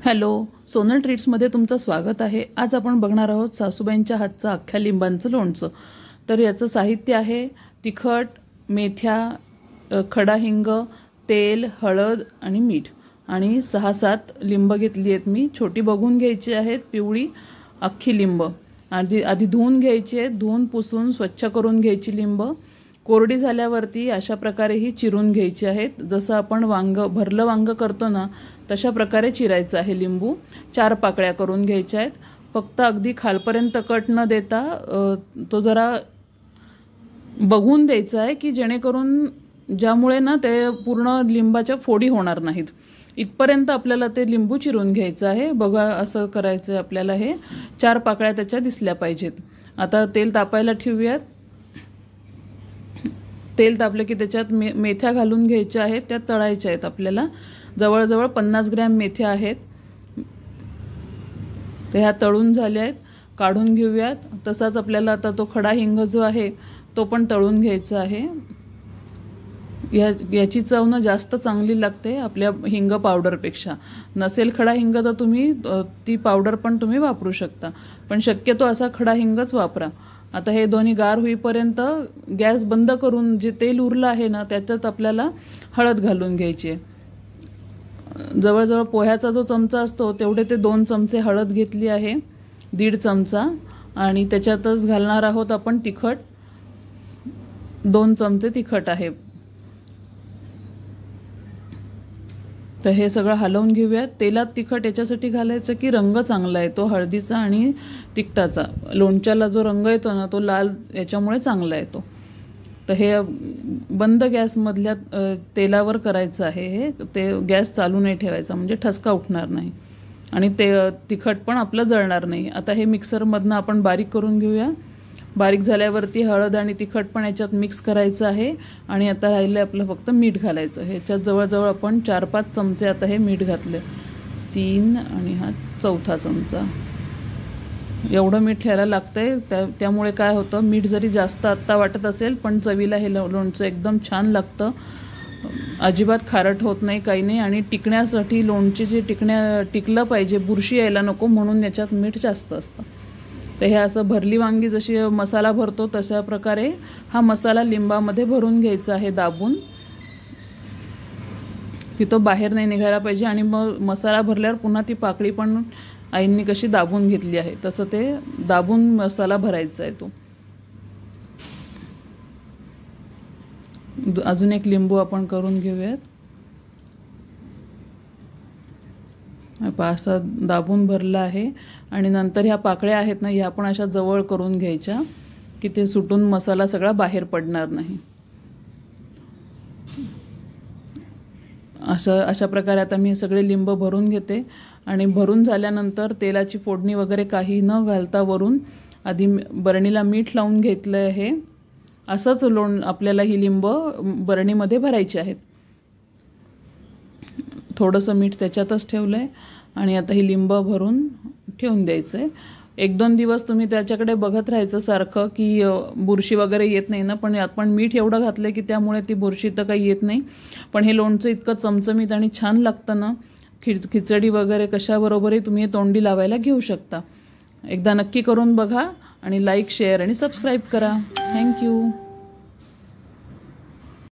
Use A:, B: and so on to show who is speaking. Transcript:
A: Hello, Sonal ट्रीट्समध्ये तुमचं स्वागत आहे। आज आपण बघणार आहोत सासूबाईंच्या हातचं अख्ख्या लिंबांचं लोणचं। तर याचं साहित्य आहे तिखट, मेथ्या, खडा हिंग, तेल, हळद आणि मीठ आणि 6-7 लिंब घेतली आहेत मी। छोटी बघून घ्यायची आहेत, पिवळी अख्खी लिंब आधी धुवून घ्यायची आहेत। धुवून पुसून स्वच्छ करून घ्यायची लिंब। कोरडी झाल्यावरती अशा प्रकारे ही चिरून घ्यायची आहेत। जसं आपण भरलं वांग करतो ना, तशा प्रकारे चिरायचं आहे लिंबू। 4 पाकळ्या करून घ्यायच्या आहेत। फक्त अगदी खालपर्यंत कट न देता तो जरा बघून द्यायचा आहे की जेणेकरून ज्यामुळे ना ते पूर्ण लिंबाच्या फोडी होणार नाहीत, इथपर्यंत आपल्याला ते लिंबू चिरून घ्यायचं आहे। बघा, असं करायचं आपल्याला। हे 4 पाकळ्या त्याच्या दिसल्या पाहिजेत। आता तेल तापायला ठेवूयात। तेल तापले की त्याच्यात मेथ्या घालून घ्यायच्या आहेत, त्या तळायच्या आहेत आपल्याला। जवळजवळ 50 ग्रॅम मेथ्या आहेत, ते ह्या तळून झाल्या आहेत, काढून घेऊयात। तसाच आपल्याला आता तो खडा हिंग जो आहे तो पण तळून घ्यायचा आहे। याची चव ना जास्त चांगली लागते आपल्या हिंग पावडरपेक्षा। नसेल खडा हिंग तर तुम्ही ती पावडर पण तुम्ही वापरू शकता, पण शक्यतो असा खडा हिंगच वापरा। आता हे दोन्ही गार होईपर्यंत गॅस बंद करून जे तेल उरलं आहे ना त्याच्यात आपल्याला हळद घालून घ्यायची आहे। जवळजवळ पोह्याचा जो चमचा असतो तेवढे ते 2 चमचे हळद घेतली आहे, 1.5 चमचा, आणि त्याच्यातच घालणार आहोत आपण तिखट। 2 चमचे तिखट आहे। तर हे सगळं हलवून घेऊयात। तेलात तिखट याच्यासाठी घालायचं की रंग चांगला येतो हळदीचा आणि तिखटाचा। लोणच्याला जो रंग येतो ना तो लाल याच्यामुळे चांगला येतो। तर हे बंद गॅसमधल्या तेलावर करायचं आहे। हे ते गॅस चालू नाही ठेवायचा, म्हणजे ठसका उठणार नाही आणि ते तिखट पण आपलं जळणार नाही। आता हे मिक्सरमधनं आपण बारीक करून घेऊया। बारीक झाल्यावरती हळद आणि तिखट पण याच्यात मिक्स करायचं आहे आणि आता राहिलं आपलं फक्त मीठ घालायचं। ह्याच्यात जवळजवळ आपण 4-5 चमचे आता हे मीठ घातले, 3 आणि हा 4था चमचा। एवढं मीठ घ्यायला लागतंय, त्यामुळे काय होतं, मीठ जरी जास्त आत्ता वाटत असेल पण चवीला हे लोणचं एकदम छान लागतं। अजिबात खारट होत नाही, काही नाही, आणि टिकण्यासाठी लोणचे जे टिकलं पाहिजे, बुरशी यायला नको म्हणून याच्यात मीठ जास्त असतं। तर हे असं भरली वांगी जशी मसाला भरतो तशा प्रकारे हा मसाला लिंबामध्ये भरून घ्यायचा आहे दाबून, की तो बाहेर नाही निघायला पाहिजे। आणि मग मसाला भरल्यावर पुन्हा ती पाकळी पण आईंनी कशी दाबून घेतली आहे तसं ते दाबून मसाला भरायचा आहे तो। अजून एक लिंबू आपण करून घेऊयात। असा दाबून भरला आहे आणि नंतर ह्या पाकळ्या आहेत ना, ह्या पण अशा जवळ करून घ्यायच्या की ते सुटून मसाला सगळा बाहेर पडणार नाही। अशा प्रकारे आता मी सगळे लिंब भरून घेते आणि भरून झाल्यानंतर तेलाची फोडणी वगैरे काही न घालता वरून आधी बरणीला मीठ लावून घेतलं आहे। असंच आपल्याला ही लिंब बरणीमध्ये भरायची आहेत। थोडंसं मीठ त्याच्यातच ठेवलं आहे आणि आता ही लिंब भरून ठेवून द्यायचं आहे। 1-2 दिवस तुम्ही त्याच्याकडे बघत राहायचं सारखं की बुरशी वगैरे येत नाही ना, पण आपण मीठ एवढं घातलं की त्यामुळे ती बुरशी तर काही येत नाही। पण हे लोणचं इतकं चमचमीत आणि छान लागतं ना, खिचडी वगैरे कशाबरोबरही तुम्ही तोंडी लावायला घेऊ शकता। एकदा नक्की करून बघा आणि लाईक, शेअर आणि सबस्क्राईब करा। थँक्यू।